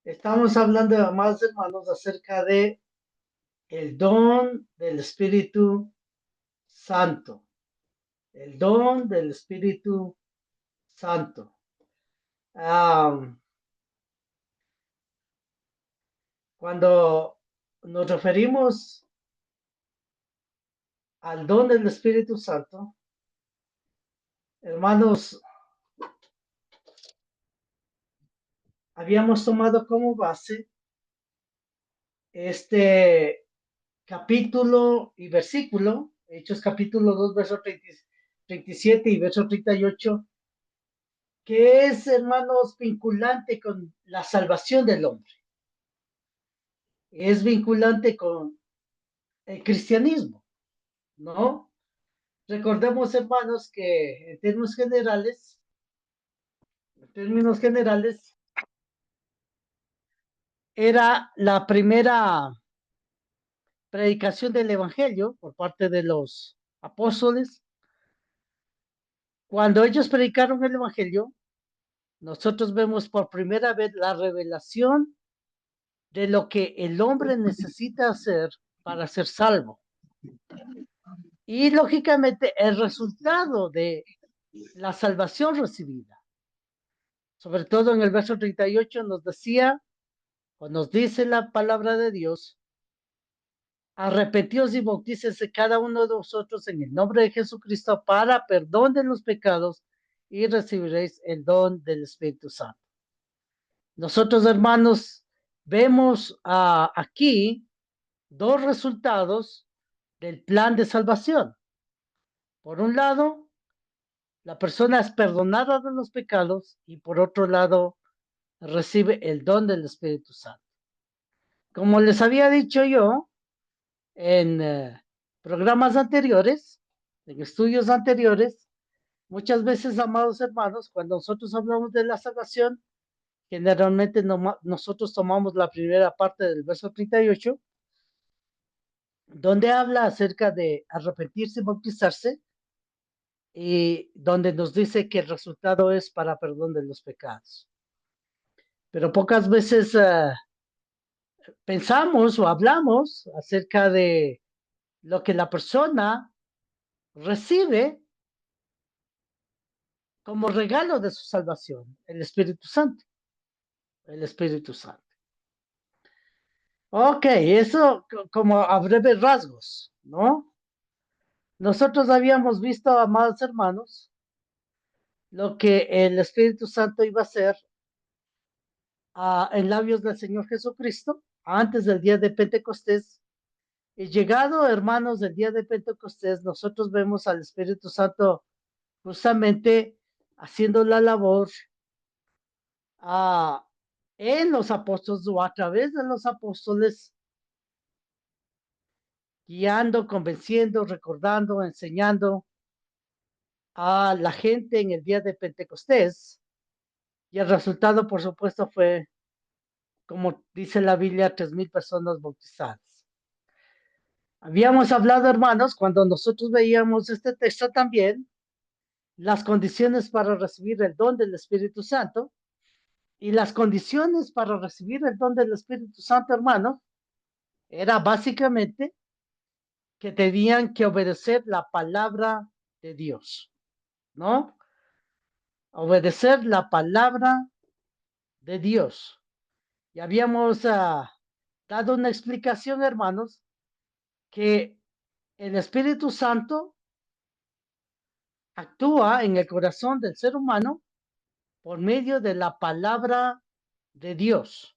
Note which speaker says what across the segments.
Speaker 1: Estamos hablando, amados hermanos, acerca de el don del Espíritu Santo. El don del Espíritu Santo. Cuando nos referimos al don del Espíritu Santo, hermanos, habíamos tomado como base este capítulo y versículo, Hechos capítulo 2, verso 37 y verso 38, que es, hermanos, vinculante con la salvación del hombre. Es vinculante con el cristianismo, ¿no? Recordemos, hermanos, que en términos generales, era la primera predicación del Evangelio por parte de los apóstoles. Cuando ellos predicaron el Evangelio, nosotros vemos por primera vez la revelación de lo que el hombre necesita hacer para ser salvo. Y lógicamente el resultado de la salvación recibida. Sobre todo en el verso 38 nos decía, o nos dice la palabra de Dios: arrepentíos y bautícese cada uno de vosotros en el nombre de Jesucristo para perdón de los pecados y recibiréis el don del Espíritu Santo. Nosotros, hermanos, vemos aquí dos resultados del plan de salvación. Por un lado, la persona es perdonada de los pecados y por otro lado, recibe el don del Espíritu Santo. Como les había dicho yo en programas anteriores, en estudios anteriores, muchas veces, amados hermanos, cuando nosotros hablamos de la salvación, generalmente nosotros tomamos la primera parte del verso 38, donde habla acerca de arrepentirse y bautizarse, y donde nos dice que el resultado es para perdón de los pecados. Pero pocas veces pensamos o hablamos acerca de lo que la persona recibe como regalo de su salvación, el Espíritu Santo. El Espíritu Santo. Ok, eso como a breves rasgos, ¿no? Nosotros habíamos visto, amados hermanos, lo que el Espíritu Santo iba a hacer en labios del Señor Jesucristo antes del día de Pentecostés. Y llegado, hermanos, del día de Pentecostés, nosotros vemos al Espíritu Santo justamente haciendo la labor en los apóstoles o a través de los apóstoles, guiando, convenciendo, recordando, enseñando a la gente en el día de Pentecostés. Y el resultado, por supuesto, fue, como dice la Biblia, 3,000 personas bautizadas. Habíamos hablado, hermanos, cuando nosotros veíamos este texto también, las condiciones para recibir el don del Espíritu Santo. Y las condiciones para recibir el don del Espíritu Santo, hermanos, era básicamente que tenían que obedecer la palabra de Dios, ¿no? Obedecer la palabra de Dios. Y habíamos dado una explicación, hermanos, que el Espíritu Santo actúa en el corazón del ser humano por medio de la palabra de Dios.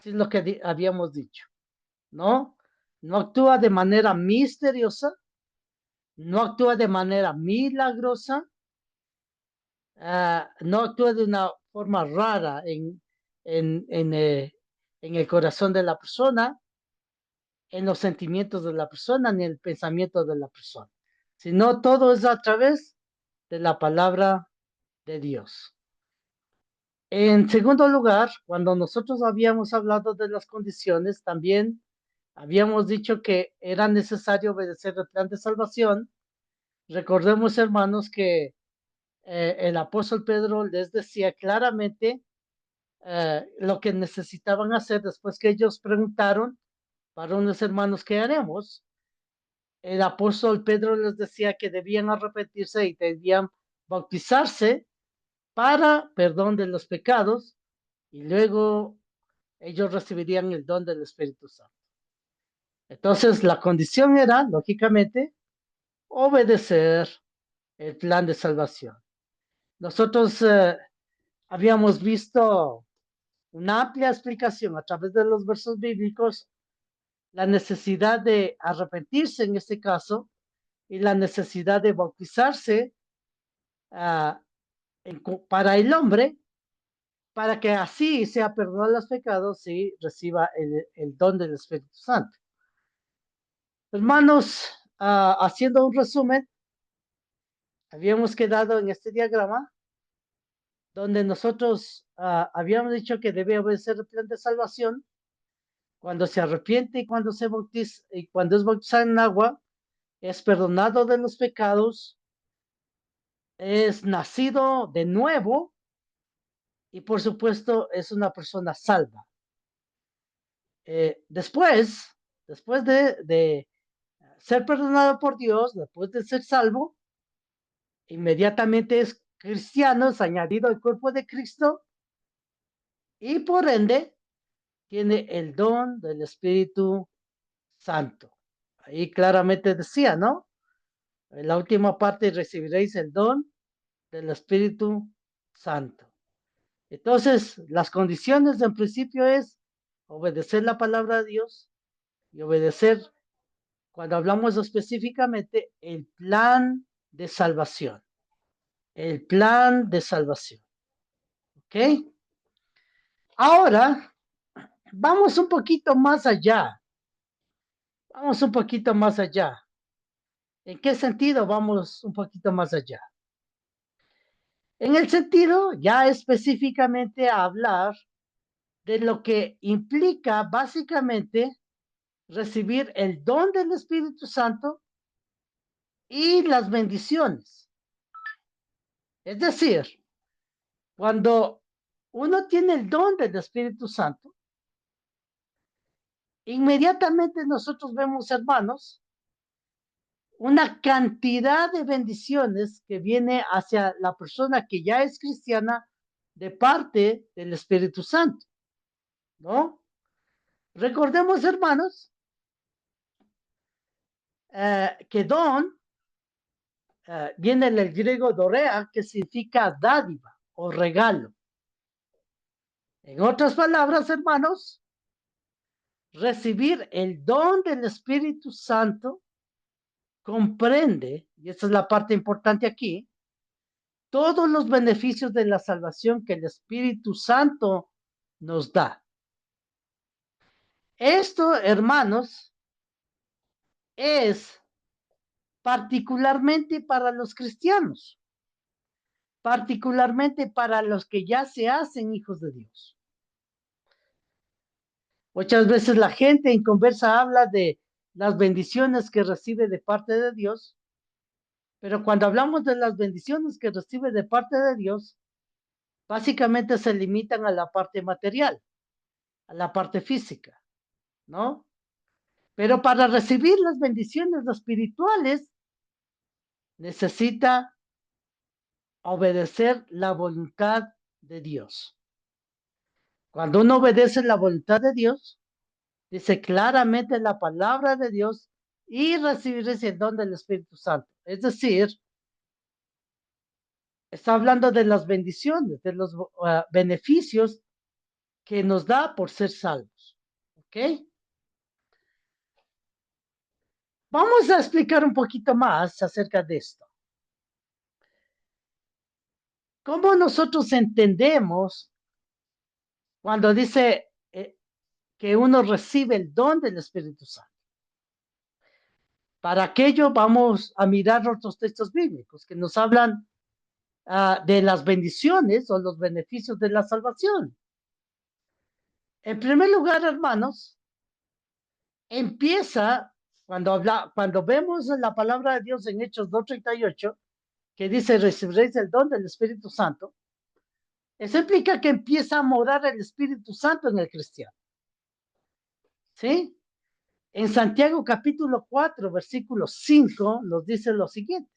Speaker 1: Eso es lo que habíamos dicho, ¿no? No actúa de manera misteriosa, no actúa de manera milagrosa, no actúa de una forma rara en, en, eh, en el corazón de la persona, en los sentimientos de la persona, ni el pensamiento de la persona, sino todo es a través de la palabra de Dios. En segundo lugar, cuando nosotros habíamos hablado de las condiciones, también habíamos dicho que era necesario obedecer el plan de salvación. Recordemos, hermanos, que el apóstol Pedro les decía claramente lo que necesitaban hacer después que ellos preguntaron para unos hermanos, ¿qué haremos? El apóstol Pedro les decía que debían arrepentirse y debían bautizarse para perdón de los pecados y luego ellos recibirían el don del Espíritu Santo. Entonces, la condición era, lógicamente, obedecer el plan de salvación. Nosotros habíamos visto una amplia explicación a través de los versos bíblicos, la necesidad de arrepentirse en este caso y la necesidad de bautizarse uh, para el hombre, para que así sea perdonado los pecados y reciba el don del Espíritu Santo. Hermanos, haciendo un resumen, habíamos quedado en este diagrama donde nosotros habíamos dicho que debe obedecer el plan de salvación cuando se arrepiente y cuando se bautiza y cuando es bautizado en agua, es perdonado de los pecados, es nacido de nuevo y por supuesto es una persona salva. Después de ser perdonado por Dios, después de ser salvo, inmediatamente es cristiano, es añadido al cuerpo de Cristo y por ende tiene el don del Espíritu Santo. Ahí claramente decía, ¿no? En la última parte recibiréis el don del Espíritu Santo. Entonces, las condiciones en principio es obedecer la palabra de Dios y obedecer, cuando hablamos específicamente, el plan de salvación. El plan de salvación. ¿Ok? Ahora, vamos un poquito más allá. Vamos un poquito más allá. ¿En qué sentido vamos un poquito más allá? En el sentido ya específicamente a hablar de lo que implica básicamente recibir el don del Espíritu Santo y las bendiciones. Es decir, cuando uno tiene el don del Espíritu Santo, inmediatamente nosotros vemos, hermanos, una cantidad de bendiciones que viene hacia la persona que ya es cristiana de parte del Espíritu Santo, ¿no? Recordemos, hermanos, que don viene del griego dorea, que significa dádiva o regalo. En otras palabras, hermanos, recibir el don del Espíritu Santo comprende, y esta es la parte importante aquí, todos los beneficios de la salvación que el Espíritu Santo nos da. Esto, hermanos, es particularmente para los cristianos, particularmente para los que ya se hacen hijos de Dios. Muchas veces la gente en conversa habla de las bendiciones que recibe de parte de Dios, pero cuando hablamos de las bendiciones que recibe de parte de Dios, básicamente se limitan a la parte material, a la parte física, ¿no? Pero para recibir las bendiciones espirituales, necesita obedecer la voluntad de Dios. Cuando uno obedece la voluntad de Dios, dice claramente la palabra de Dios y recibirás el don del Espíritu Santo. Es decir, está hablando de las bendiciones, de los beneficios que nos da por ser salvos. ¿Ok? Vamos a explicar un poquito más acerca de esto. ¿Cómo nosotros entendemos cuando dice que uno recibe el don del Espíritu Santo? Para aquello vamos a mirar otros textos bíblicos que nos hablan de las bendiciones o los beneficios de la salvación. En primer lugar, hermanos, empieza cuando vemos la palabra de Dios en Hechos 2:38, que dice, recibiréis el don del Espíritu Santo. Eso implica que empieza a morar el Espíritu Santo en el cristiano. ¿Sí? En Santiago capítulo 4, versículo 5, nos dice lo siguiente.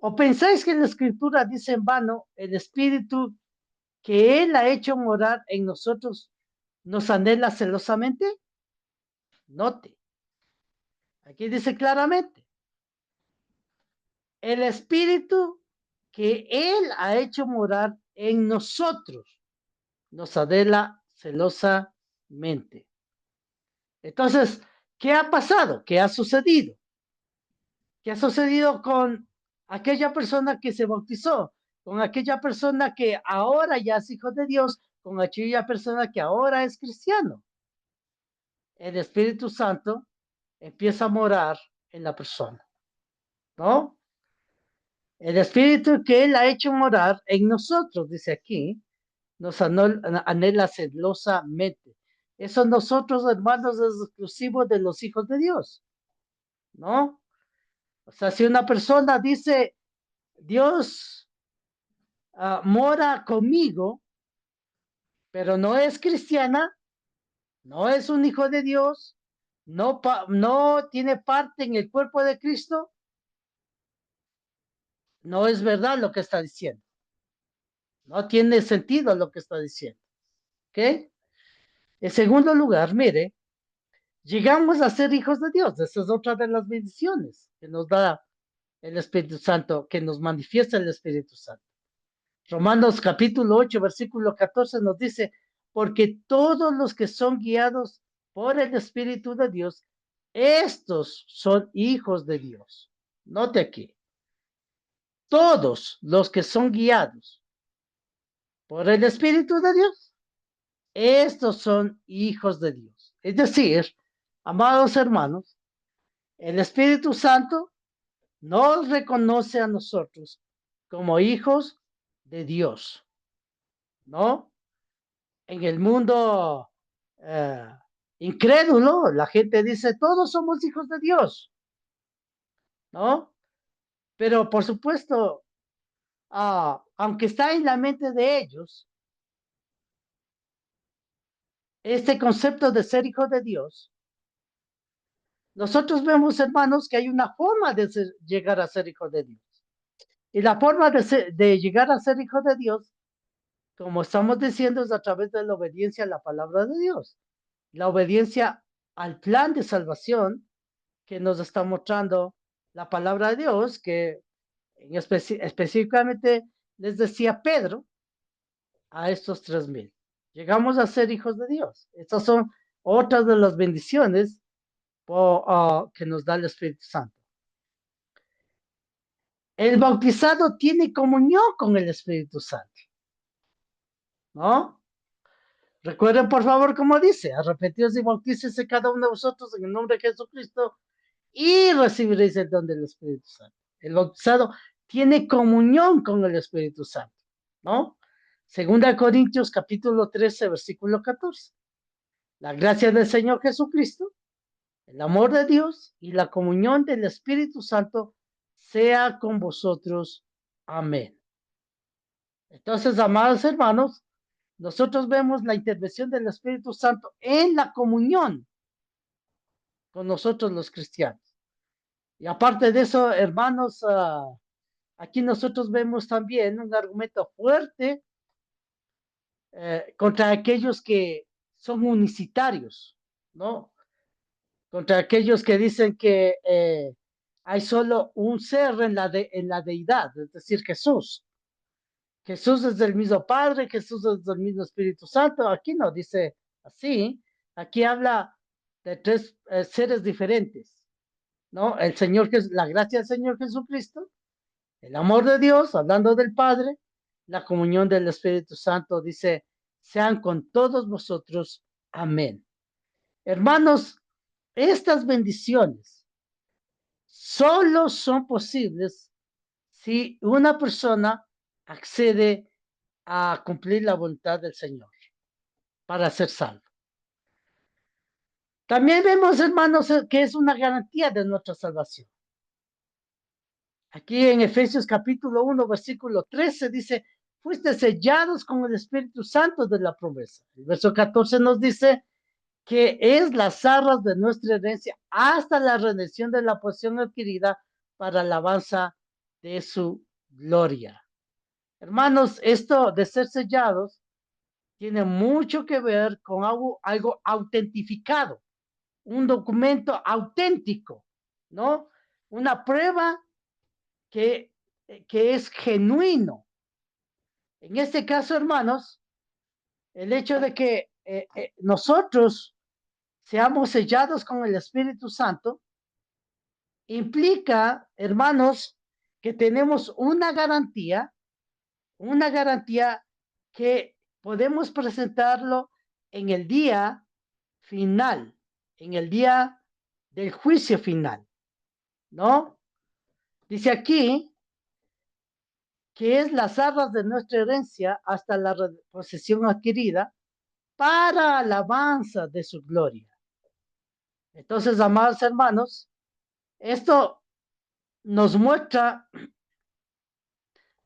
Speaker 1: ¿O pensáis que la Escritura dice en vano, el Espíritu que Él ha hecho morar en nosotros nos anhela celosamente? Note, aquí dice claramente, el Espíritu que Él ha hecho morar en nosotros nos anhela celosamente. Entonces, ¿qué ha pasado? ¿Qué ha sucedido? ¿Qué ha sucedido con aquella persona que se bautizó? Con aquella persona que ahora ya es hijo de Dios, con aquella persona que ahora es cristiano. El Espíritu Santo empieza a morar en la persona, ¿no? El Espíritu que Él ha hecho morar en nosotros, dice aquí, nos anhela celosamente. Eso nosotros, hermanos, es exclusivo de los hijos de Dios, ¿no? O sea, si una persona dice, Dios mora conmigo, pero no es cristiana, no es un hijo de Dios, no tiene parte en el cuerpo de Cristo, no es verdad lo que está diciendo. No tiene sentido lo que está diciendo. ¿Ok? En segundo lugar, mire, llegamos a ser hijos de Dios. Esa es otra de las bendiciones que nos da el Espíritu Santo, que nos manifiesta el Espíritu Santo. Romanos capítulo 8, versículo 14 nos dice, porque todos los que son guiados por el Espíritu de Dios, estos son hijos de Dios. Note aquí, todos los que son guiados por el Espíritu de Dios, estos son hijos de Dios. Es decir, amados hermanos, el Espíritu Santo nos reconoce a nosotros como hijos de Dios, ¿no? En el mundo eh, incrédulo, la gente dice, todos somos hijos de Dios, ¿no? Pero por supuesto, aunque está en la mente de ellos, este concepto de ser hijo de Dios, nosotros vemos, hermanos, que hay una forma de llegar a ser hijo de Dios. Y la forma de llegar a ser hijo de Dios, como estamos diciendo, es a través de la obediencia a la palabra de Dios. La obediencia al plan de salvación que nos está mostrando la palabra de Dios, que específicamente les decía Pedro a estos 3,000. Llegamos a ser hijos de Dios. Estas son otras de las bendiciones que nos da el Espíritu Santo. El bautizado tiene comunión con el Espíritu Santo, ¿no? Recuerden, por favor, como dice, arrepentidos y bautícese cada uno de vosotros en el nombre de Jesucristo y recibiréis el don del Espíritu Santo. El bautizado tiene comunión con el Espíritu Santo, ¿no? Segunda Corintios capítulo 13, versículo 14. La gracia del Señor Jesucristo, el amor de Dios y la comunión del Espíritu Santo sea con vosotros. Amén. Entonces, amados hermanos, nosotros vemos la intervención del Espíritu Santo en la comunión con nosotros los cristianos. Y aparte de eso, hermanos, aquí nosotros vemos también un argumento fuerte contra aquellos que son unicitarios, ¿no? Contra aquellos que dicen que hay solo un ser en la deidad, es decir, Jesús. Jesús es del mismo Padre, Jesús es del mismo Espíritu Santo. Aquí no dice así, aquí habla de tres seres diferentes, ¿no? El Señor, la gracia del Señor Jesucristo, el amor de Dios, hablando del Padre, la comunión del Espíritu Santo, dice, sean con todos vosotros. Amén. Hermanos, estas bendiciones solo son posibles si una persona accede a cumplir la voluntad del Señor para ser salvo. También vemos, hermanos, que es una garantía de nuestra salvación. Aquí en Efesios capítulo 1, versículo 13 dice, fuiste sellados con el Espíritu Santo de la promesa. El verso 14 nos dice que es las arras de nuestra herencia hasta la redención de la posesión adquirida para alabanza de su gloria. Hermanos, esto de ser sellados tiene mucho que ver con algo autentificado, un documento auténtico, ¿no? Una prueba que, que es genuino. En este caso, hermanos, el hecho de que nosotros seamos sellados con el Espíritu Santo implica, hermanos, que tenemos una garantía que podemos presentarlo en el día final, en el día del juicio final, ¿no? Dice aquí que es las arras de nuestra herencia hasta la posesión adquirida para alabanza de su gloria. Entonces, amados hermanos, esto nos muestra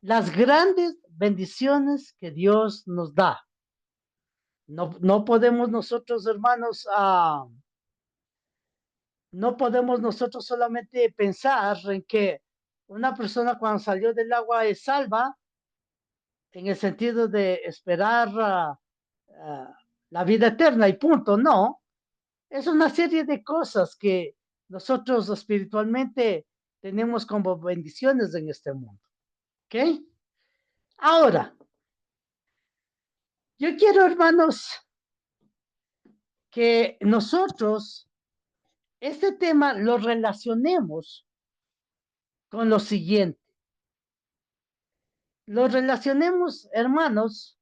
Speaker 1: las grandes bendiciones que Dios nos da. No podemos nosotros, hermanos, no podemos nosotros solamente pensar en que una persona cuando salió del agua es salva, en el sentido de esperar la vida eterna y punto. No, es una serie de cosas que nosotros espiritualmente tenemos como bendiciones en este mundo. ¿Ok? Ahora, yo quiero, hermanos, que nosotros este tema lo relacionemos con lo siguiente. Lo relacionemos, hermanos,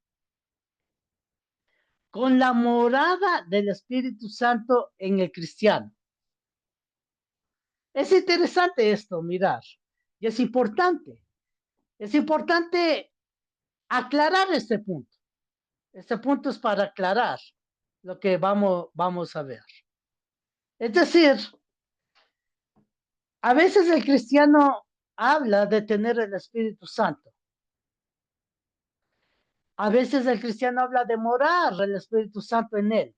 Speaker 1: con la morada del Espíritu Santo en el cristiano. Es interesante esto, mirar, y es importante. Es importante aclarar este punto. Este punto es para aclarar lo que vamos a ver. Es decir, a veces el cristiano habla de tener el Espíritu Santo. A veces el cristiano habla de morar el Espíritu Santo en él.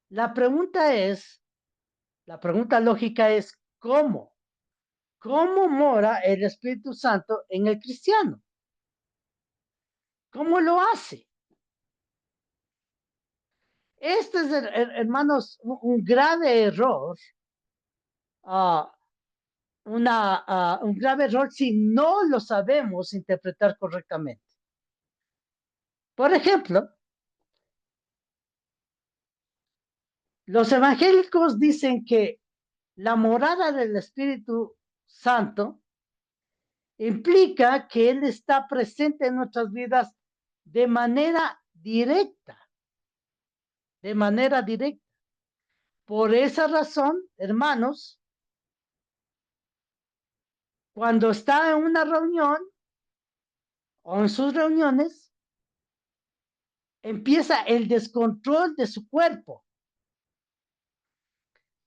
Speaker 1: La pregunta la pregunta lógica es, ¿cómo? ¿Cómo mora el Espíritu Santo en el cristiano? ¿Cómo lo hace? Este es, hermanos, un grave error, uh, un grave error si no lo sabemos interpretar correctamente. Por ejemplo, los evangélicos dicen que la morada del Espíritu Santo implica que Él está presente en nuestras vidas de manera directa, de manera directa. Por esa razón, hermanos, cuando está en una reunión o en sus reuniones, empieza el descontrol de su cuerpo.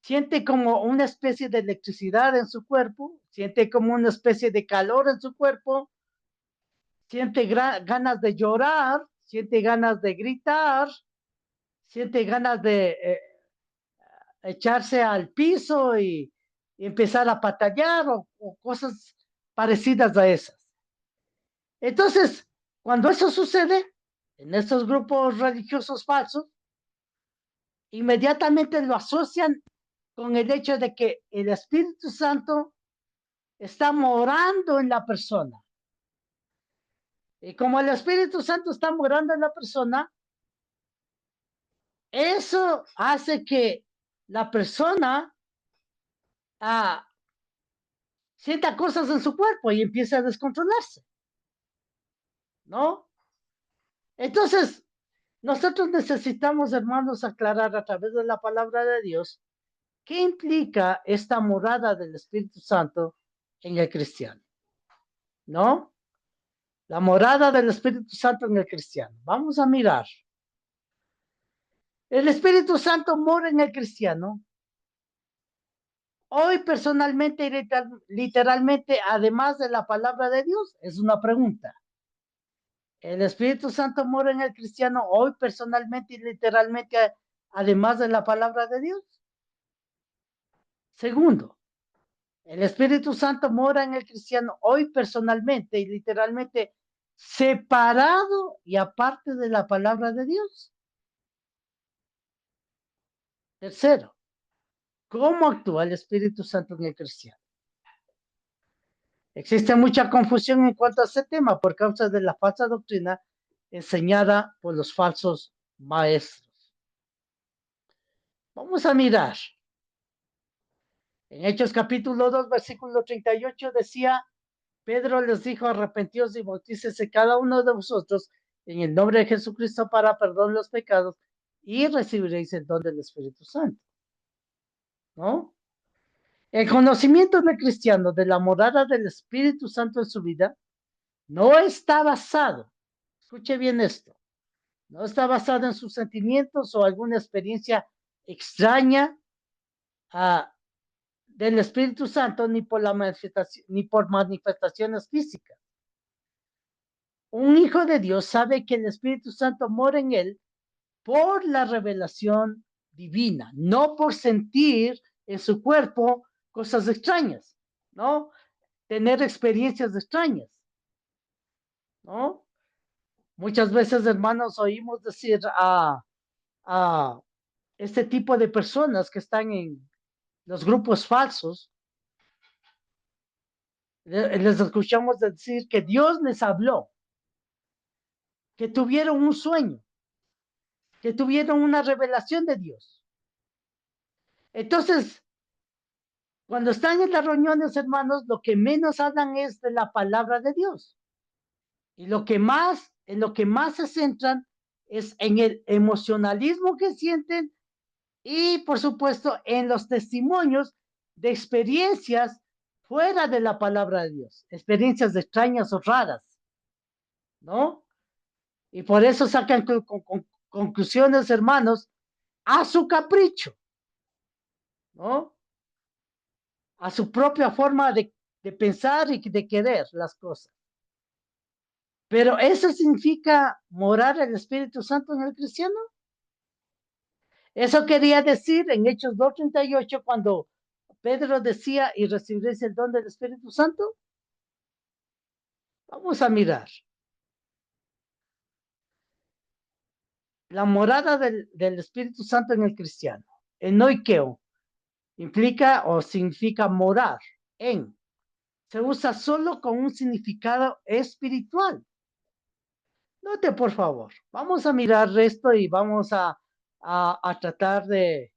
Speaker 1: Siente como una especie de electricidad en su cuerpo, siente como una especie de calor en su cuerpo, siente ganas de llorar, siente ganas de gritar, siente ganas de echarse al piso y empezar a patallar o cosas parecidas a esas. Entonces, cuando eso sucede en estos grupos religiosos falsos, inmediatamente lo asocian con el hecho de que el Espíritu Santo está morando en la persona. Y como el Espíritu Santo está morando en la persona, eso hace que la persona sienta cosas en su cuerpo y empieza a descontrolarse, ¿no? Entonces, nosotros necesitamos, hermanos, aclarar a través de la palabra de Dios qué implica esta morada del Espíritu Santo en el cristiano, ¿no? La morada del Espíritu Santo en el cristiano. Vamos a mirar. El Espíritu Santo mora en el cristiano. Hoy personalmente y literalmente, además de la palabra de Dios, es una pregunta. El Espíritu Santo mora en el cristiano hoy personalmente y literalmente, además de la palabra de Dios. Segundo, el Espíritu Santo mora en el cristiano hoy personalmente y literalmente separado y aparte de la palabra de Dios. Tercero, ¿cómo actúa el Espíritu Santo en el cristiano? Existe mucha confusión en cuanto a este tema por causa de la falsa doctrina enseñada por los falsos maestros. Vamos a mirar. En Hechos capítulo 2, versículo 38 decía, Pedro les dijo, arrepentíos y bautícese cada uno de vosotros en el nombre de Jesucristo para perdón de los pecados y recibiréis el don del Espíritu Santo. ¿No? El conocimiento del cristiano de la morada del Espíritu Santo en su vida no está basado, escuche bien esto, no está basado en sus sentimientos o alguna experiencia extraña del Espíritu Santo ni por manifestaciones físicas. Un hijo de Dios sabe que el Espíritu Santo mora en él por la revelación divina, no por sentir en su cuerpo cosas extrañas, ¿no? Tener experiencias extrañas, ¿no? Muchas veces, hermanos, oímos decir a este tipo de personas que están en los grupos falsos, les escuchamos decir que Dios les habló, que tuvieron un sueño, que tuvieron una revelación de Dios. Entonces, cuando están en las reuniones, hermanos, lo que menos hablan es de la palabra de Dios. Y en lo que más se centran es en el emocionalismo que sienten y, por supuesto, en los testimonios de experiencias fuera de la palabra de Dios, experiencias extrañas o raras, ¿no? Y por eso sacan conclusiones, hermanos, a su capricho, ¿no? A su propia forma de pensar y de querer las cosas. Pero eso significa morar el Espíritu Santo en el cristiano. Eso quería decir en Hechos 2:38 cuando Pedro decía y recibiréis el don del Espíritu Santo. Vamos a mirar. La morada del Espíritu Santo en el cristiano. Enoikeo implica o significa morar en. Se usa solo con un significado espiritual. Note, por favor. Vamos a mirar esto y vamos a tratar de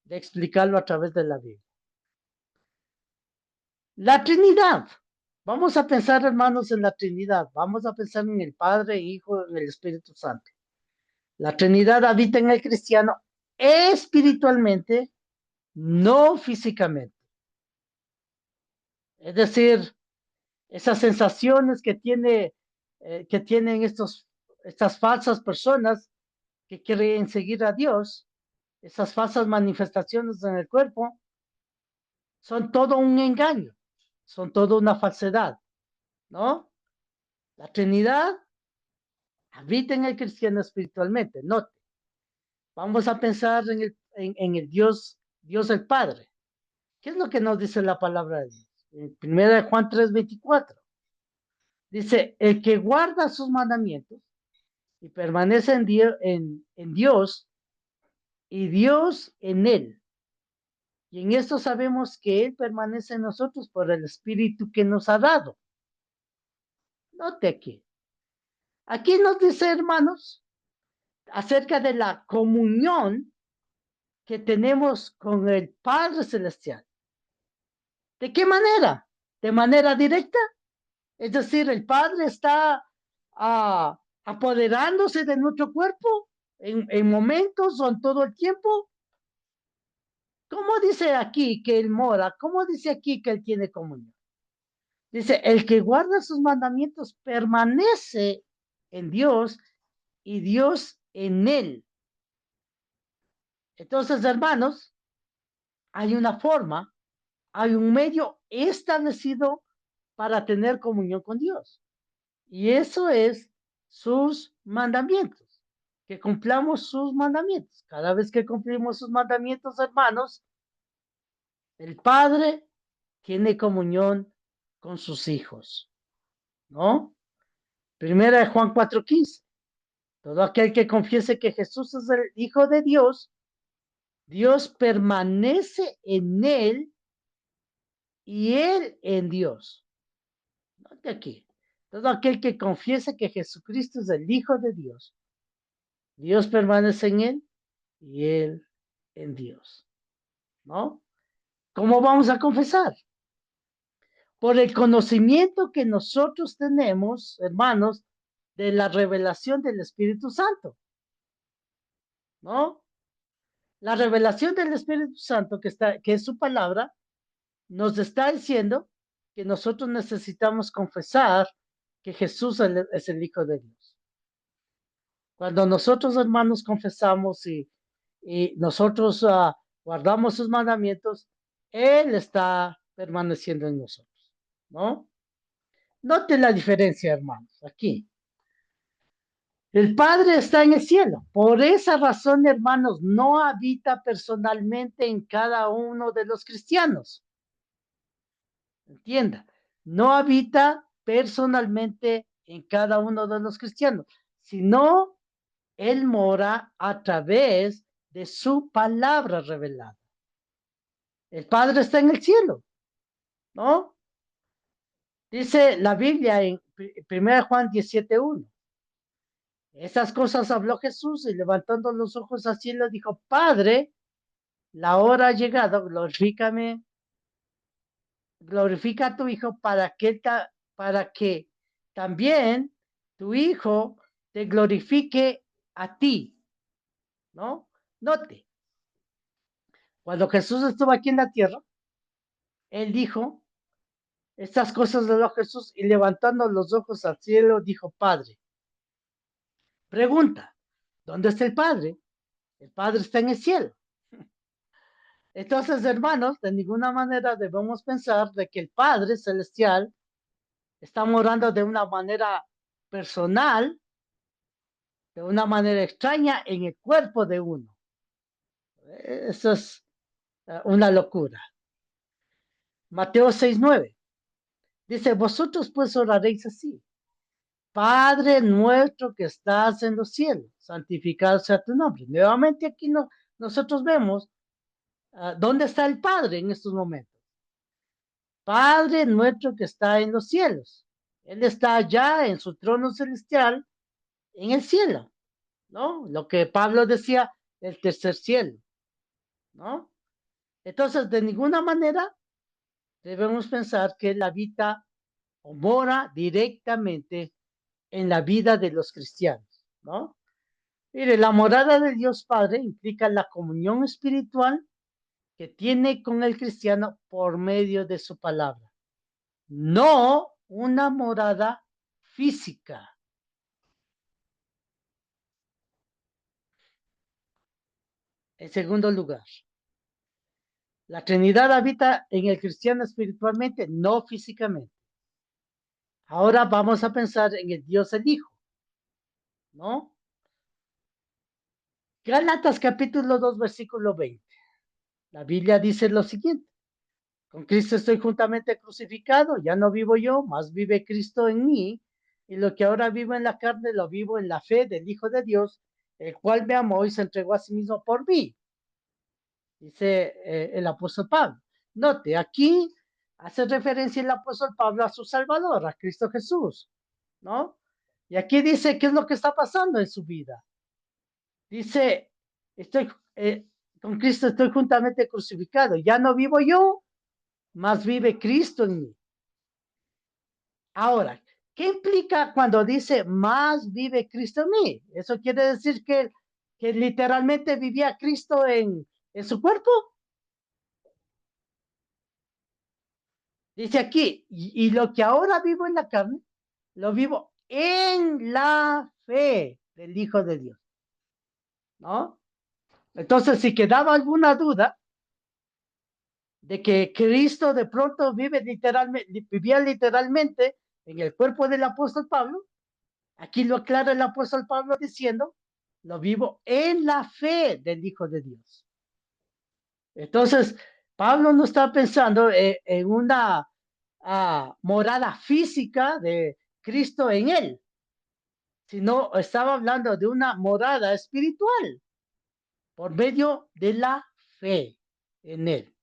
Speaker 1: explicarlo a través de la Biblia. La Trinidad. Vamos a pensar, hermanos, en la Trinidad. Vamos a pensar en el Padre, Hijo y el Espíritu Santo. La Trinidad habita en el cristiano espiritualmente, no físicamente. Es decir, esas sensaciones que tienen estas falsas personas que quieren seguir a Dios, esas falsas manifestaciones en el cuerpo, son todo un engaño, son todo una falsedad, ¿no? La Trinidad habita en el cristiano espiritualmente. Note, vamos a pensar en el Dios el Padre. ¿Qué es lo que nos dice la palabra de Dios? En 1 Juan 3:24. Dice, el que guarda sus mandamientos y permanece en Dios y Dios en él. Y en esto sabemos que Él permanece en nosotros por el Espíritu que nos ha dado. Note aquí. Aquí nos dice, hermanos, acerca de la comunión que tenemos con el Padre Celestial. ¿De qué manera? ¿De manera directa? Es decir, el Padre está apoderándose de nuestro cuerpo en momentos o en todo el tiempo. ¿Cómo dice aquí que Él mora? ¿Cómo dice aquí que Él tiene comunión? Dice, el que guarda sus mandamientos permanece en Dios y Dios en él. Entonces, hermanos, hay una forma, hay un medio establecido para tener comunión con Dios. Y eso es sus mandamientos, que cumplamos sus mandamientos. Cada vez que cumplimos sus mandamientos, hermanos, el Padre tiene comunión con sus hijos, ¿no? Primera de Juan 4:15. Todo aquel que confiese que Jesús es el Hijo de Dios, Dios permanece en él y él en Dios. Note aquí. Todo aquel que confiese que Jesucristo es el Hijo de Dios, Dios permanece en él y él en Dios, ¿no? ¿Cómo vamos a confesar? Por el conocimiento que nosotros tenemos, hermanos, de la revelación del Espíritu Santo, ¿no? La revelación del Espíritu Santo, que es su palabra, nos está diciendo que nosotros necesitamos confesar que Jesús es el Hijo de Dios. Cuando nosotros, hermanos, confesamos y nosotros guardamos sus mandamientos, Él está permaneciendo en nosotros, ¿no? Note la diferencia, hermanos, aquí. El Padre está en el cielo. Por esa razón, hermanos, no habita personalmente en cada uno de los cristianos. Entienda, no habita personalmente en cada uno de los cristianos, sino Él mora a través de su palabra revelada. El Padre está en el cielo, ¿no? Dice la Biblia en 1 Juan 17:1. Esas cosas habló Jesús y levantando los ojos al cielo dijo, Padre, la hora ha llegado, glorifica a tu Hijo para que también tu Hijo te glorifique a ti, ¿no? Note, cuando Jesús estuvo aquí en la tierra, Él dijo, estas cosas de los Jesús y levantando los ojos al cielo dijo, Padre, pregunta, ¿dónde está el Padre? El Padre está en el cielo. Entonces, hermanos, de ninguna manera debemos pensar de que el Padre Celestial está morando de una manera personal, de una manera extraña en el cuerpo de uno. Eso es una locura. Mateo 6:9 dice, vosotros pues oraréis así. Padre nuestro que estás en los cielos, santificado sea tu nombre. Nuevamente aquí nosotros vemos dónde está el Padre en estos momentos. Padre nuestro que está en los cielos. Él está allá en su trono celestial, en el cielo, ¿no? Lo que Pablo decía, el tercer cielo, ¿no? Entonces, de ninguna manera debemos pensar que él habita o mora directamente en la vida de los cristianos, ¿no? Mire, la morada de Dios Padre implica la comunión espiritual que tiene con el cristiano por medio de su palabra, no una morada física. En segundo lugar, la Trinidad habita en el cristiano espiritualmente, no físicamente. Ahora vamos a pensar en el Dios el Hijo, ¿no? Gálatas capítulo 2, versículo 20. La Biblia dice lo siguiente. Con Cristo estoy juntamente crucificado, ya no vivo yo, más vive Cristo en mí, y lo que ahora vivo en la carne lo vivo en la fe del Hijo de Dios, el cual me amó y se entregó a sí mismo por mí, dice el apóstol Pablo. Note, aquí hace referencia el apóstol Pablo a su Salvador, a Cristo Jesús, ¿no? Y aquí dice qué es lo que está pasando en su vida. Dice, estoy con Cristo estoy juntamente crucificado, ya no vivo yo, más vive Cristo en mí. Ahora, ¿qué implica cuando dice más vive Cristo en mí? ¿Eso quiere decir que literalmente vivía Cristo en su cuerpo? Dice aquí, y lo que ahora vivo en la carne, lo vivo en la fe del Hijo de Dios, ¿no? Entonces, si quedaba alguna duda de que Cristo de pronto vivía literalmente en el cuerpo del apóstol Pablo, Aquí lo aclara el apóstol Pablo diciendo, lo vivo en la fe del Hijo de Dios. Entonces, Pablo no está pensando en una morada física de Cristo en él, sino estaba hablando de una morada espiritual por medio de la fe en él,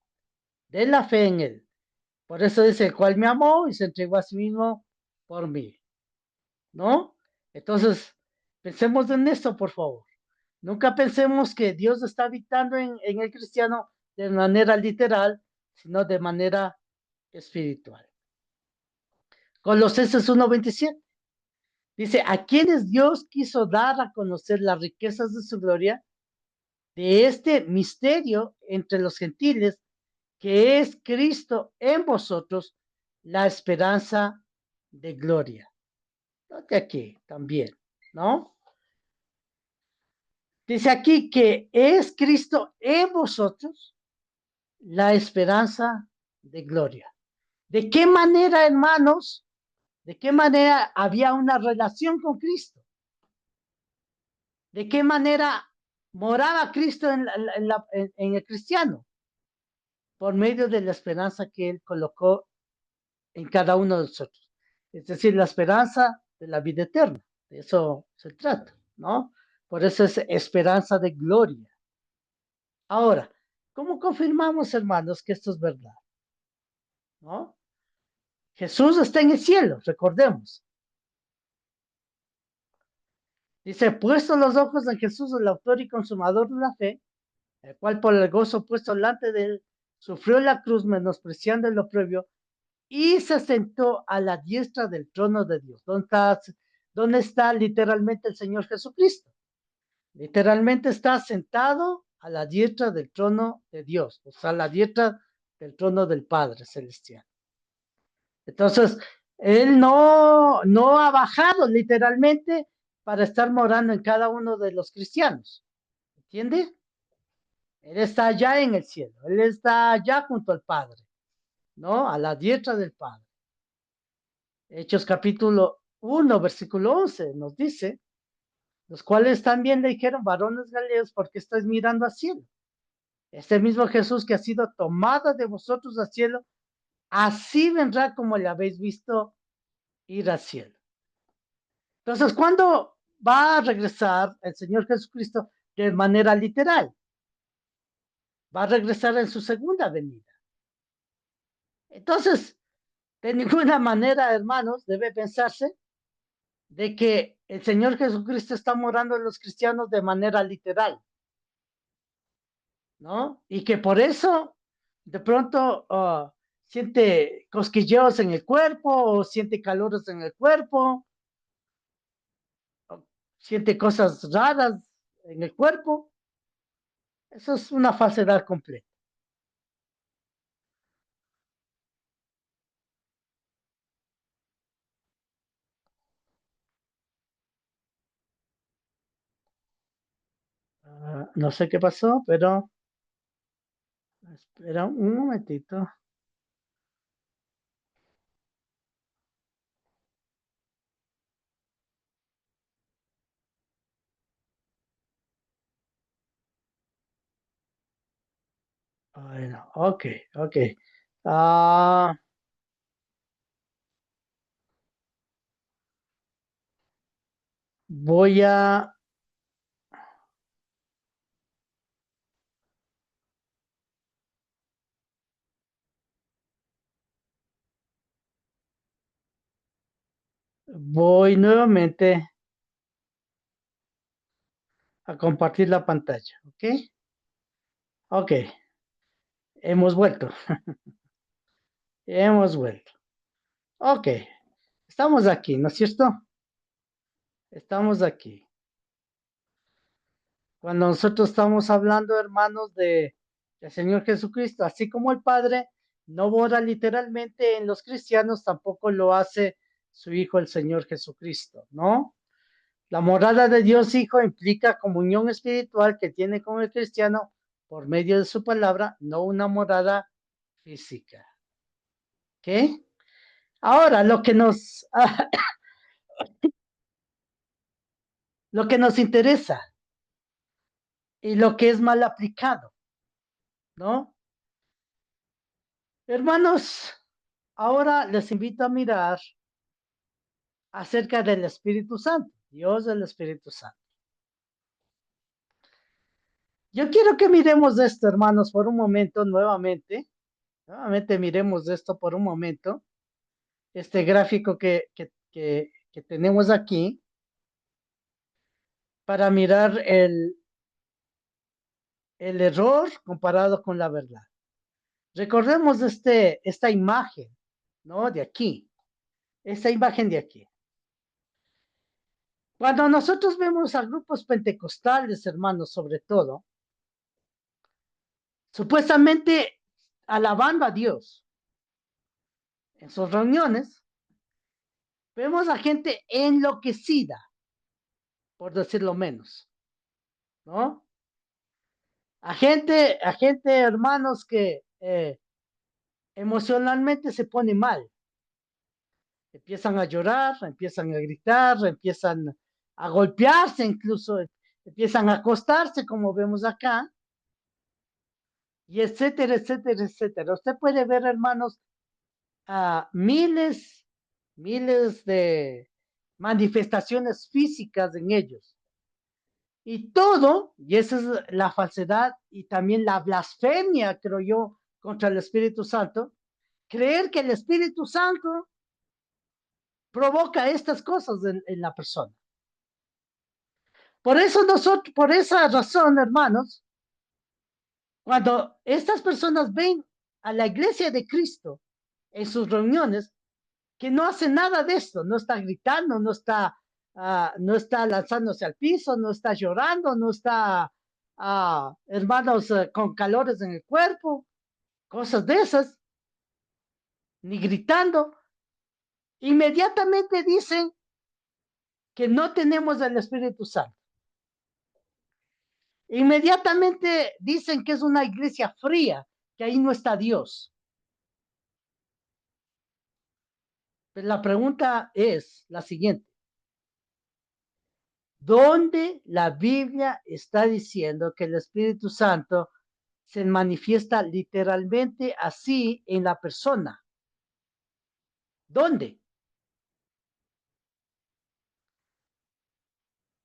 Speaker 1: de la fe en él. Por eso dice, el cual me amó y se entregó a sí mismo por mí, ¿no? Entonces, pensemos en esto, por favor. Nunca pensemos que Dios está habitando en el cristiano de manera literal, sino de manera espiritual. Colosenses 1:27 dice, a quienes Dios quiso dar a conocer las riquezas de su gloria, de este misterio entre los gentiles, que es Cristo en vosotros, la esperanza de gloria. Note aquí también, ¿no? Dice aquí que es Cristo en vosotros la esperanza de gloria. ¿De qué manera, hermanos? ¿De qué manera había una relación con Cristo? ¿De qué manera moraba Cristo en el cristiano? Por medio de la esperanza que Él colocó en cada uno de nosotros. Es decir, la esperanza de la vida eterna. De eso se trata, ¿no? Por eso es esperanza de gloria. Ahora, ¿cómo confirmamos, hermanos, que esto es verdad? ¿No? Jesús está en el cielo, recordemos. Dice, puesto los ojos en Jesús, el autor y consumador de la fe, el cual por el gozo puesto delante de él, sufrió la cruz menospreciando el oprobio y se sentó a la diestra del trono de Dios. ¿Dónde está literalmente el Señor Jesucristo? Literalmente está sentado a la diestra del trono de Dios, o sea, a la diestra del trono del Padre Celestial. Entonces, Él no ha bajado literalmente para estar morando en cada uno de los cristianos. ¿Entiende? Él está allá en el cielo, Él está allá junto al Padre, ¿no? A la diestra del Padre. Hechos capítulo 1, versículo 11 nos dice, los cuales también le dijeron, varones galileos, ¿por qué estáis mirando al cielo? Este mismo Jesús que ha sido tomado de vosotros al cielo, así vendrá como le habéis visto ir al cielo. Entonces, ¿cuándo va a regresar el Señor Jesucristo de manera literal? Va a regresar en su segunda venida. Entonces, de ninguna manera, hermanos, debe pensarse de que el Señor Jesucristo está morando en los cristianos de manera literal, ¿no? Y que por eso, de pronto, siente cosquilleos en el cuerpo, o siente calores en el cuerpo, o siente cosas raras en el cuerpo. Eso es una falsedad completa. No sé qué pasó, pero espera un momentito. Bueno, ok, ok. Ah, voy a, voy nuevamente a compartir la pantalla, ¿ok? Ok, hemos vuelto, hemos vuelto. Ok, estamos aquí, ¿no es cierto? Estamos aquí. Cuando nosotros estamos hablando, hermanos, del Señor Jesucristo, así como el Padre no mora literalmente en los cristianos, tampoco lo hace su Hijo, el Señor Jesucristo, ¿no? La morada de Dios Hijo implica comunión espiritual que tiene con el cristiano por medio de su palabra, no una morada física. ¿Ok? Ahora, lo que nos lo que nos interesa y lo que es mal aplicado, ¿no? Hermanos, ahora les invito a mirar acerca del Espíritu Santo, Dios del Espíritu Santo. Yo quiero que miremos esto, hermanos, por un momento nuevamente. Nuevamente miremos esto por un momento. Este gráfico que tenemos aquí para mirar el error comparado con la verdad. Recordemos esta imagen, ¿no? De aquí. Esta imagen de aquí. Cuando nosotros vemos a grupos pentecostales, hermanos, sobre todo, supuestamente alabando a Dios en sus reuniones, vemos a gente enloquecida, por decirlo menos, ¿no? A gente, hermanos, que emocionalmente se pone mal. Empiezan a llorar, empiezan a gritar, empiezan a golpearse, incluso empiezan a acostarse, como vemos acá, y etcétera, etcétera, etcétera. Usted puede ver, hermanos, a miles de manifestaciones físicas en ellos. Y todo, y esa es la falsedad y también la blasfemia, creo yo, contra el Espíritu Santo, creer que el Espíritu Santo provoca estas cosas en la persona. Por eso nosotros, por esa razón, hermanos, cuando estas personas ven a la iglesia de Cristo en sus reuniones, que no hace nada de esto, no está gritando, no está lanzándose al piso, no está llorando, no está, hermanos, con calores en el cuerpo, cosas de esas, ni gritando, inmediatamente dicen que no tenemos el Espíritu Santo. Inmediatamente dicen que es una iglesia fría, que ahí no está Dios. Pero la pregunta es la siguiente. ¿Dónde la Biblia está diciendo que el Espíritu Santo se manifiesta literalmente así en la persona? ¿Dónde?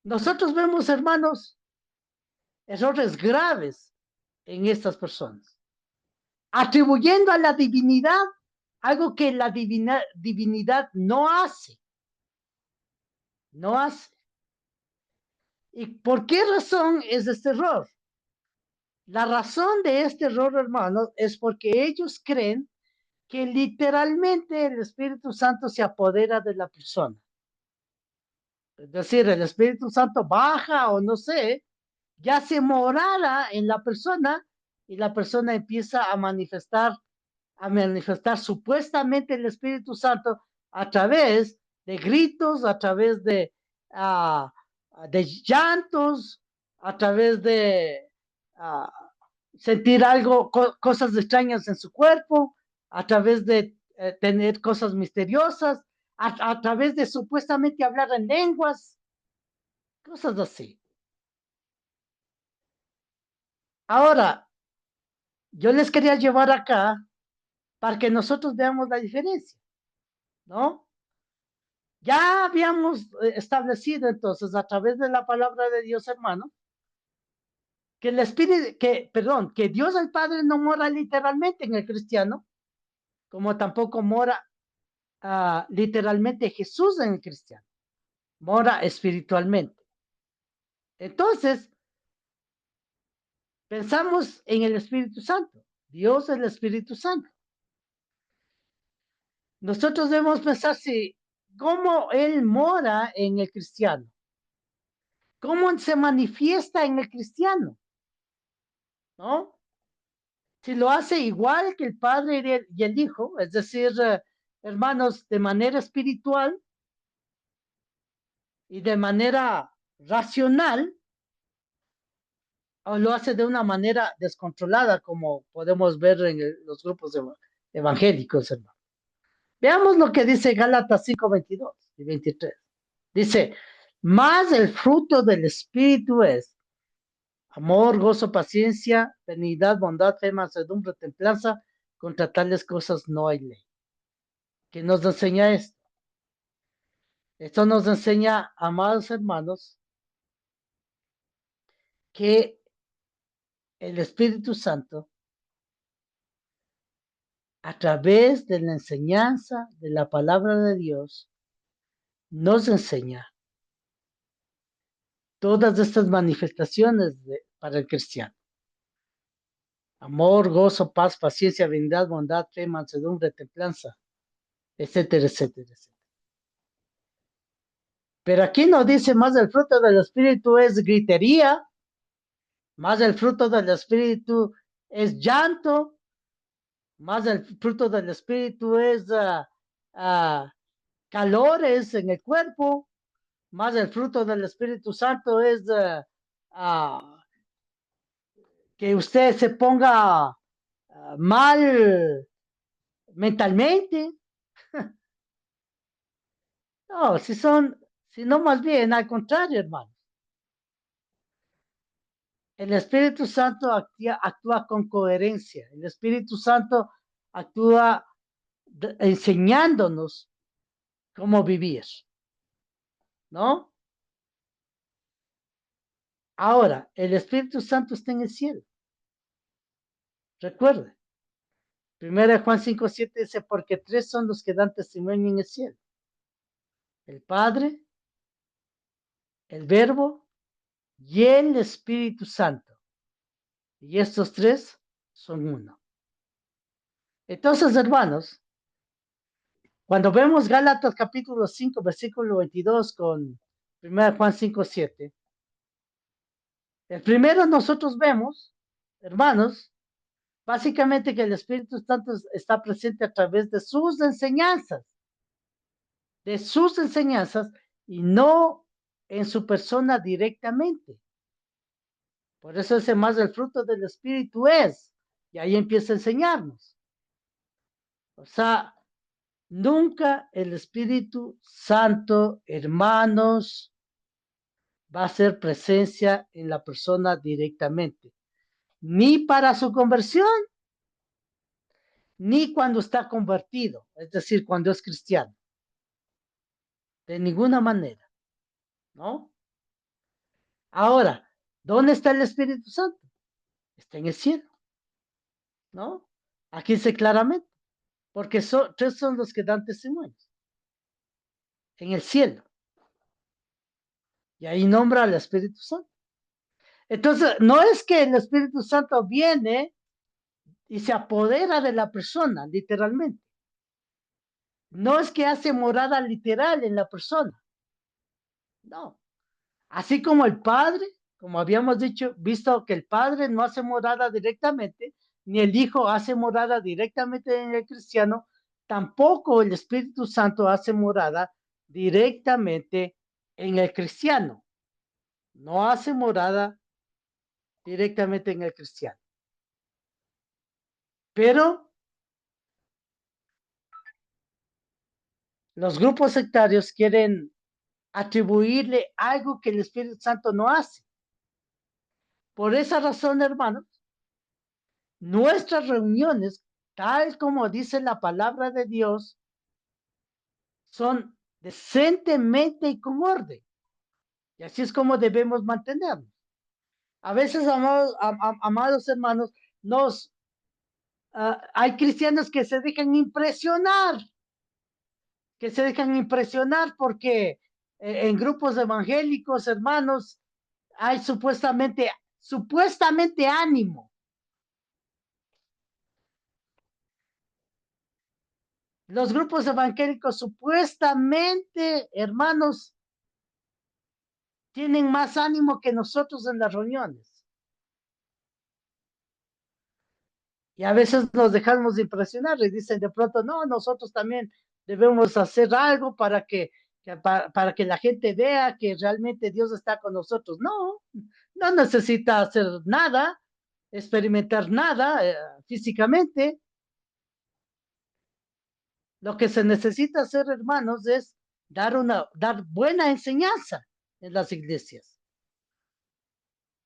Speaker 1: Nosotros vemos, hermanos, errores graves en estas personas, atribuyendo a la divinidad algo que la divinidad no hace. No hace. ¿Y por qué razón es este error? La razón de este error, hermanos, es porque ellos creen que literalmente el Espíritu Santo se apodera de la persona. Es decir, el Espíritu Santo baja o no sé, ya se morara en la persona y la persona empieza a manifestar supuestamente el Espíritu Santo a través de gritos, a través de llantos, a través de uh, sentir algo, cosas extrañas en su cuerpo, a través de tener cosas misteriosas, a través de supuestamente hablar en lenguas, cosas así. Ahora, yo les quería llevar acá para que nosotros veamos la diferencia, ¿no? Ya habíamos establecido entonces a través de la palabra de Dios, hermano, que el Espíritu, que Dios el Padre no mora literalmente en el cristiano, como tampoco mora literalmente Jesús en el cristiano, mora espiritualmente. Entonces, pensamos en el Espíritu Santo. Dios es el Espíritu Santo. Nosotros debemos pensar si cómo Él mora en el cristiano, cómo se manifiesta en el cristiano, ¿no? Si lo hace igual que el Padre y el Hijo, es decir, hermanos, de manera espiritual y de manera racional, o lo hace de una manera descontrolada, como podemos ver en los grupos evangélicos, hermano. Veamos lo que dice Gálatas 5:22 y 23. Dice, Más el fruto del Espíritu es amor, gozo, paciencia, benignidad, bondad, fe, mansedumbre, templanza. Contra tales cosas no hay ley. ¿Qué nos enseña esto? Esto nos enseña, amados hermanos, que el Espíritu Santo, a través de la enseñanza de la palabra de Dios, nos enseña todas estas manifestaciones para el cristiano. Amor, gozo, paz, paciencia, benignidad, bondad, fe, mansedumbre, templanza, etcétera, etcétera, etcétera. Pero aquí nos dice más el fruto del Espíritu es gritería, más el fruto del Espíritu es llanto, más el fruto del Espíritu es calores en el cuerpo, más el fruto del Espíritu Santo es que usted se ponga mal mentalmente. No, si no más bien, al contrario, hermano. El Espíritu Santo actúa con coherencia. El Espíritu Santo actúa enseñándonos cómo vivir, ¿no? Ahora, el Espíritu Santo está en el cielo. Recuerde, 1 Juan 5:7 dice, porque tres son los que dan testimonio en el cielo. El Padre, el Verbo y el Espíritu Santo. Y estos tres son uno. Entonces, hermanos, cuando vemos Gálatas capítulo 5, versículo 22 con 1 Juan 5:7, el primero nosotros vemos, hermanos, básicamente que el Espíritu Santo está presente a través de sus enseñanzas y no en su persona directamente. Por eso ese más el fruto del Espíritu es, y ahí empieza a enseñarnos. O sea, nunca el Espíritu Santo, hermanos, va a ser presencia en la persona directamente, ni para su conversión, ni cuando está convertido, es decir, cuando es cristiano. De ninguna manera, ¿no? Ahora, ¿dónde está el Espíritu Santo? Está en el cielo, ¿no? Aquí dice claramente, porque tres son los que dan testimonios, en el cielo. Y ahí nombra al Espíritu Santo. Entonces, no es que el Espíritu Santo viene y se apodera de la persona, literalmente. No es que hace morada literal en la persona. No. Así como el Padre, como habíamos dicho, visto que el Padre no hace morada directamente, ni el Hijo hace morada directamente en el cristiano, tampoco el Espíritu Santo hace morada directamente en el cristiano. No hace morada directamente en el cristiano. Pero los grupos sectarios quieren atribuirle algo que el Espíritu Santo no hace. Por esa razón, hermanos, nuestras reuniones, tal como dice la palabra de Dios, son decentemente y con orden. Y así es como debemos mantenernos. A veces, amados hermanos, hay cristianos que se dejan impresionar porque en grupos evangélicos, hermanos, hay supuestamente ánimo. Los grupos evangélicos supuestamente, hermanos, tienen más ánimo que nosotros en las reuniones. Y a veces nos dejamos de impresionar y dicen de pronto, no, nosotros también debemos hacer algo para que la gente vea que realmente Dios está con nosotros. No, no necesita hacer nada, experimentar nada físicamente. Lo que se necesita hacer, hermanos, es dar buena enseñanza. en las iglesias.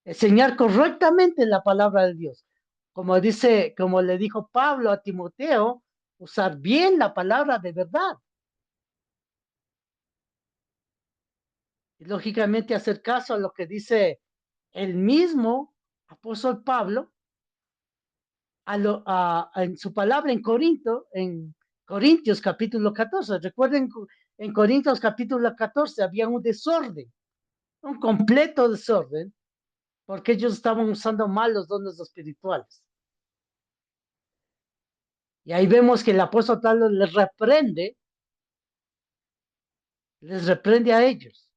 Speaker 1: Enseñar correctamente la palabra de Dios. Como le dijo Pablo a Timoteo, usar bien la palabra de verdad. Y lógicamente hacer caso a lo que dice el mismo apóstol Pablo en su palabra en Corintios capítulo 14. Recuerden, en Corintios capítulo 14 había un desorden, un completo desorden, porque ellos estaban usando mal los dones espirituales. Y ahí vemos que el apóstol Pablo les reprende a ellos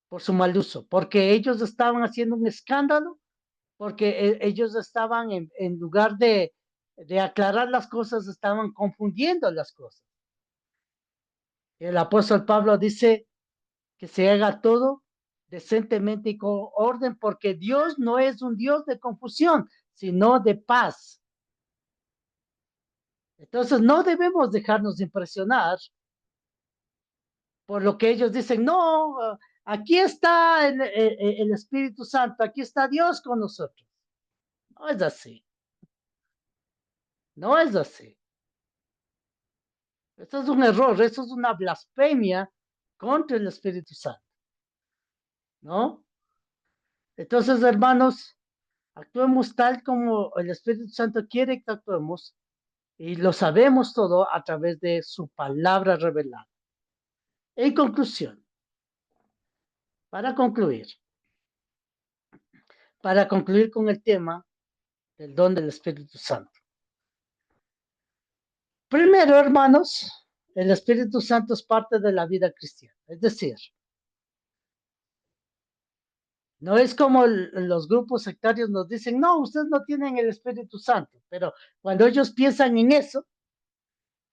Speaker 1: por su mal uso, porque ellos estaban haciendo un escándalo, porque ellos estaban en lugar de aclarar las cosas, estaban confundiendo las cosas. El apóstol Pablo dice que se haga todo decentemente y con orden, porque Dios no es un Dios de confusión, sino de paz. Entonces no debemos dejarnos impresionar por lo que ellos dicen, no, aquí está el Espíritu Santo, aquí está Dios con nosotros. No es así, no es así. Esto es un error, esto es una blasfemia contra el Espíritu Santo, ¿no? Entonces, hermanos, actuemos tal como el Espíritu Santo quiere que actuemos y lo sabemos todo a través de su palabra revelada. En conclusión, para concluir, con el tema del don del Espíritu Santo. Primero, hermanos, el Espíritu Santo es parte de la vida cristiana. Es decir, no es como los grupos sectarios nos dicen, no, ustedes no tienen el Espíritu Santo, pero cuando ellos piensan en eso,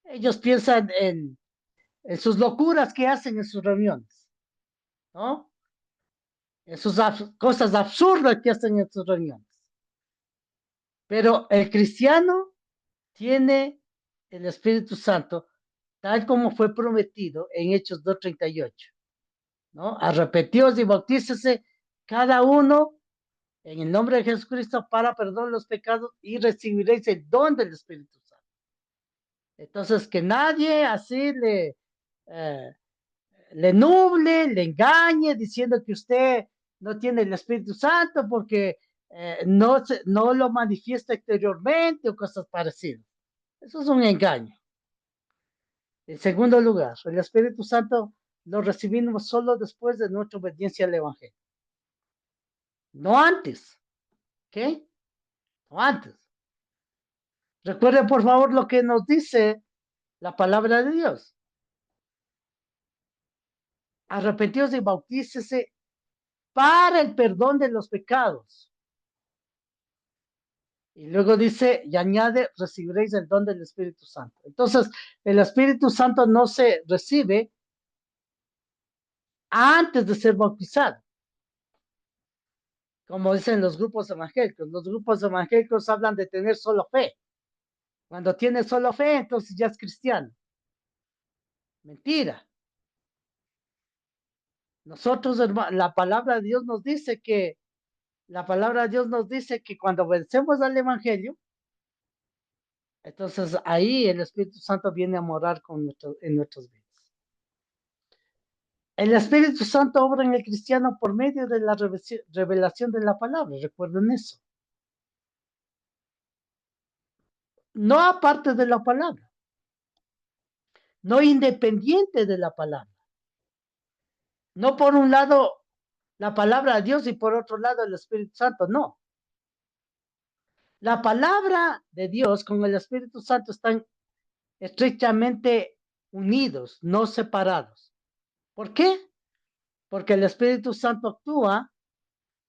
Speaker 1: ellos piensan en sus locuras que hacen en sus reuniones, ¿no? En sus cosas absurdas que hacen en sus reuniones. Pero el cristiano tiene el Espíritu Santo tal como fue prometido en Hechos 2:38, ¿no? Arrepentíos y bautícese cada uno en el nombre de Jesucristo para perdón los pecados y recibiréis el don del Espíritu Santo. Entonces, que nadie así eh, le nuble, le engañe, diciendo que usted no tiene el Espíritu Santo porque no lo manifiesta exteriormente o cosas parecidas. Eso es un engaño. En segundo lugar, el Espíritu Santo lo recibimos solo después de nuestra obediencia al Evangelio. No antes. ¿Qué? No antes. Recuerden, por favor, lo que nos dice la palabra de Dios. Arrepentíos y bautícese para el perdón de los pecados. Y luego dice, y añade, recibiréis el don del Espíritu Santo. Entonces, el Espíritu Santo no se recibe antes de ser bautizado, como dicen los grupos evangélicos. Los grupos evangélicos hablan de tener solo fe. Cuando tiene solo fe, entonces ya es cristiano. Mentira. Nosotros, la palabra de Dios nos dice que cuando vencemos al Evangelio, entonces ahí el Espíritu Santo viene a morar en nuestras vidas. El Espíritu Santo obra en el cristiano por medio de la revelación de la palabra, recuerden eso. No aparte de la palabra, no independiente de la palabra. No por un lado la palabra de Dios y por otro lado el Espíritu Santo, no. La palabra de Dios con el Espíritu Santo están estrechamente unidos, no separados. ¿Por qué? Porque el Espíritu Santo actúa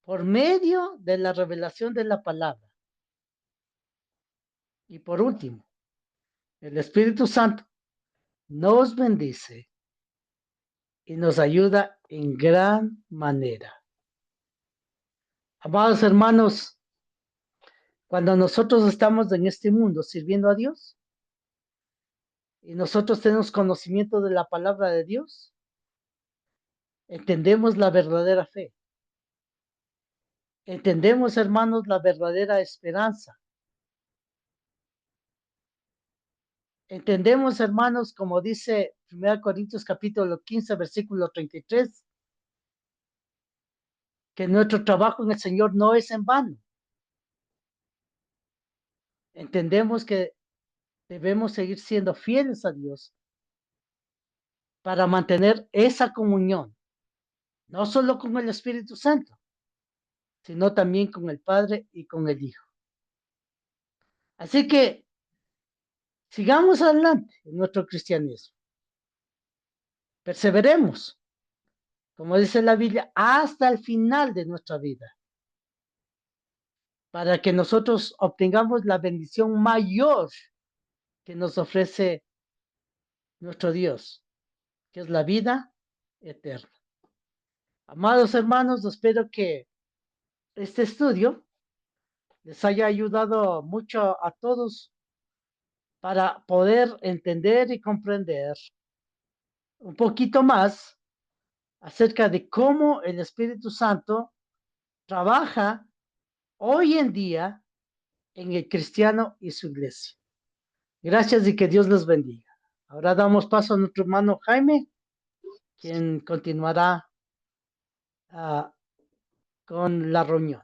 Speaker 1: por medio de la revelación de la palabra. Y por último, el Espíritu Santo nos bendice y nos ayuda en gran manera. Amados hermanos, cuando nosotros estamos en este mundo sirviendo a Dios y nosotros tenemos conocimiento de la palabra de Dios, Entendemos la verdadera fe. Entendemos, hermanos, la verdadera esperanza. Entendemos, hermanos, como dice 1 Corintios capítulo 15, versículo 33, que nuestro trabajo en el Señor no es en vano. Entendemos que debemos seguir siendo fieles a Dios para mantener esa comunión, no solo con el Espíritu Santo, sino también con el Padre y con el Hijo. Así que sigamos adelante en nuestro cristianismo. Perseveremos, como dice la Biblia, hasta el final de nuestra vida, para que nosotros obtengamos la bendición mayor que nos ofrece nuestro Dios, que es la vida eterna. Amados hermanos, espero que este estudio les haya ayudado mucho a todos para poder entender y comprender un poquito más acerca de cómo el Espíritu Santo trabaja hoy en día en el cristiano y su iglesia. Gracias y que Dios les bendiga. Ahora damos paso a nuestro hermano Jaime, quien continuará con la reunión.